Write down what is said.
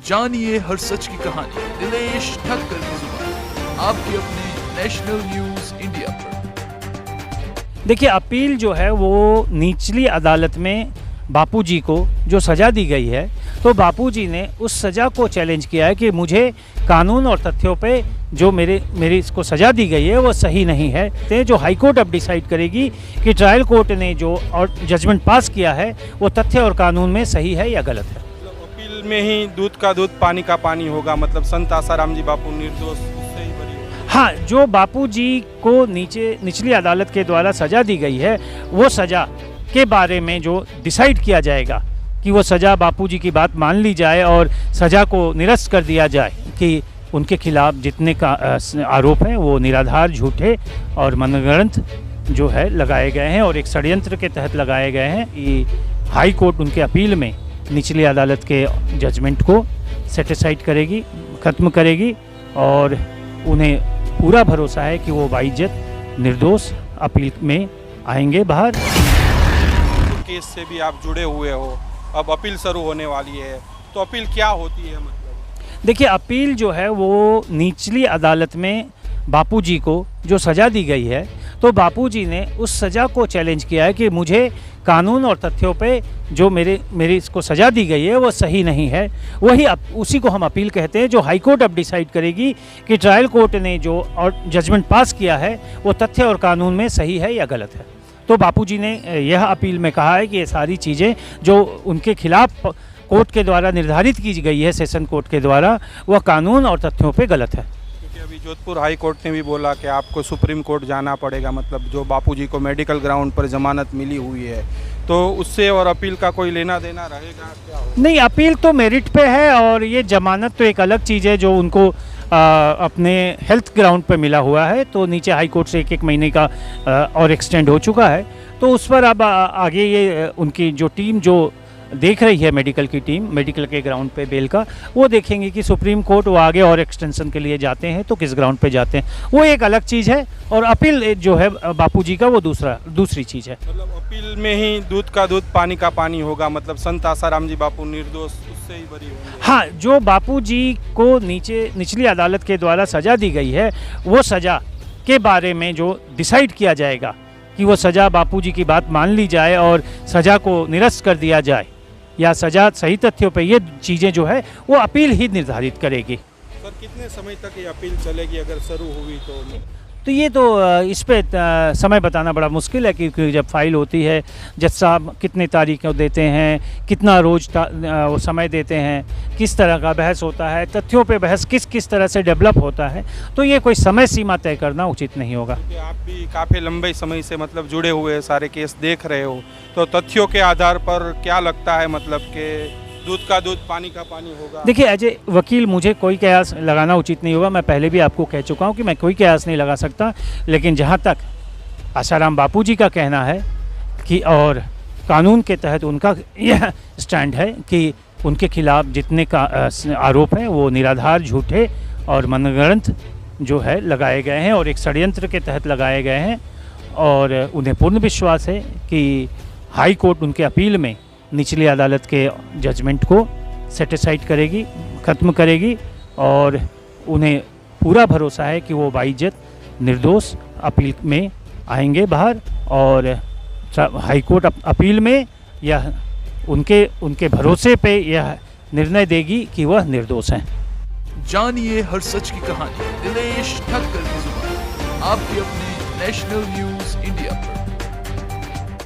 जानिए हर सच की कहानी दिनेश ठक्कर की जुबान आपके अपने नेशनल न्यूज इंडिया पर। देखिए, अपील जो है वो निचली अदालत में बापूजी को जो सज़ा दी गई है, तो बापूजी ने उस सज़ा को चैलेंज किया है कि मुझे कानून और तथ्यों पे जो मेरी इसको सज़ा दी गई है वो सही नहीं है। तो जो हाई कोर्ट अब डिसाइड करेगी कि ट्रायल कोर्ट ने जो और जजमेंट पास किया है वो तथ्य और कानून में सही है या गलत है। अपील में ही दूध का दूध पानी का पानी होगा, मतलब संत आसाराम जी बापू निर्दोष, उससे ही बरी होगी। हाँ, जो बापूजी को निचली अदालत के द्वारा सज़ा दी गई है वो सज़ा के बारे में जो डिसाइड किया जाएगा कि वो सज़ा बापूजी की बात मान ली जाए और सज़ा को निरस्त कर दिया जाए कि उनके खिलाफ जितने का आरोप हैं वो निराधार, झूठे और मनगढ़ंत जो है लगाए गए हैं और एक षड्यंत्र के तहत लगाए गए हैं। ये हाई कोर्ट उनके अपील में निचली अदालत के जजमेंट को सेटिस्फाइड करेगी, ख़त्म करेगी और उन्हें पूरा भरोसा है कि वो बाइज्जत निर्दोष अपील में आएंगे बाहर। केस से भी आप जुड़े हुए हो, अब अपील शुरू होने वाली है, तो अपील क्या होती है? मतलब देखिए, अपील जो है वो निचली अदालत में बापूजी को जो सज़ा दी गई है, तो बापूजी ने उस सज़ा को चैलेंज किया है कि मुझे कानून और तथ्यों पे जो मेरी इसको सज़ा दी गई है वो सही नहीं है। वही उसी को हम अपील कहते हैं, जो हाई कोर्ट अब डिसाइड करेगी कि ट्रायल कोर्ट ने जो और जजमेंट पास किया है वो तथ्य और कानून में सही है या गलत है। तो बापूजी ने यह अपील में कहा है कि ये सारी चीज़ें जो उनके खिलाफ कोर्ट के द्वारा निर्धारित की गई है, सेशन कोर्ट के द्वारा, वह कानून और तथ्यों पे गलत है। क्योंकि अभी जोधपुर हाई कोर्ट ने भी बोला कि आपको सुप्रीम कोर्ट जाना पड़ेगा, मतलब जो बापूजी को मेडिकल ग्राउंड पर जमानत मिली हुई है, तो उससे और अपील का कोई लेना देना रहेगा क्या होगा? नहीं, अपील तो मेरिट पे है और ये जमानत तो एक अलग चीज़ है जो उनको अपने हेल्थ ग्राउंड पे मिला हुआ है। तो नीचे हाई कोर्ट से एक महीने का और एक्सटेंड हो चुका है, तो उस पर अब आगे ये उनकी जो टीम जो देख रही है, मेडिकल की टीम, मेडिकल के ग्राउंड पे बेल का, वो देखेंगे कि सुप्रीम कोर्ट वो आगे और एक्सटेंशन के लिए जाते हैं तो किस ग्राउंड पे जाते हैं, वो एक अलग चीज़ है। और अपील जो है बापूजी का वो दूसरी चीज़ है। मतलब अपील में ही दूध का दूध पानी का पानी होगा, मतलब संत आसाराम जी बापू निर्दोष, उससे ही बरी होगी। हाँ, जो बापूजी को निचली अदालत के द्वारा सज़ा दी गई है वो सज़ा के बारे में जो डिसाइड किया जाएगा कि वो सज़ा बापूजी की बात मान ली जाए और सज़ा को निरस्त कर दिया जाए या सज़ा सही तथ्यों पे, ये चीज़ें जो है वो अपील ही निर्धारित करेगी। सर, कितने समय तक ये अपील चलेगी अगर शुरू हुई तो ये तो इस पे समय बताना बड़ा मुश्किल है, क्योंकि जब फाइल होती है, जज साहब कितने तारीख देते हैं, कितना रोज वो समय देते हैं, किस तरह का बहस होता है, तथ्यों पे बहस किस तरह से डेवलप होता है, तो ये कोई समय सीमा तय करना उचित नहीं होगा। क्योंकि आप भी काफ़ी लंबे समय से मतलब जुड़े हुए सारे केस देख रहे हो, तो तथ्यों के आधार पर क्या लगता है, मतलब कि दूध का दूध पानी का पानी होगा? देखिए, एज ए वकील मुझे कोई कयास लगाना उचित नहीं होगा। मैं पहले भी आपको कह चुका हूँ कि मैं कोई कयास नहीं लगा सकता, लेकिन जहाँ तक आसाराम बापूजी का कहना है कि और कानून के तहत उनका यह स्टैंड है कि उनके खिलाफ जितने का आरोप हैं वो निराधार, झूठे और मनगढ़ंत जो है लगाए गए हैं और एक षड्यंत्र के तहत लगाए गए हैं, और उन्हें पूर्ण विश्वास है कि हाई कोर्ट उनके अपील में निचली अदालत के जजमेंट को सेटिस्फाइड करेगी, ख़त्म करेगी और उन्हें पूरा भरोसा है कि वो बाइज्जत निर्दोष अपील में आएंगे बाहर और हाई कोर्ट अपील में यह उनके भरोसे पे यह निर्णय देगी कि वह निर्दोष हैं। जानिए हर सच की कहानी दिनेश ठक्कर की जुबान आपके अपने नेशनल न्यूज इंडिया पर।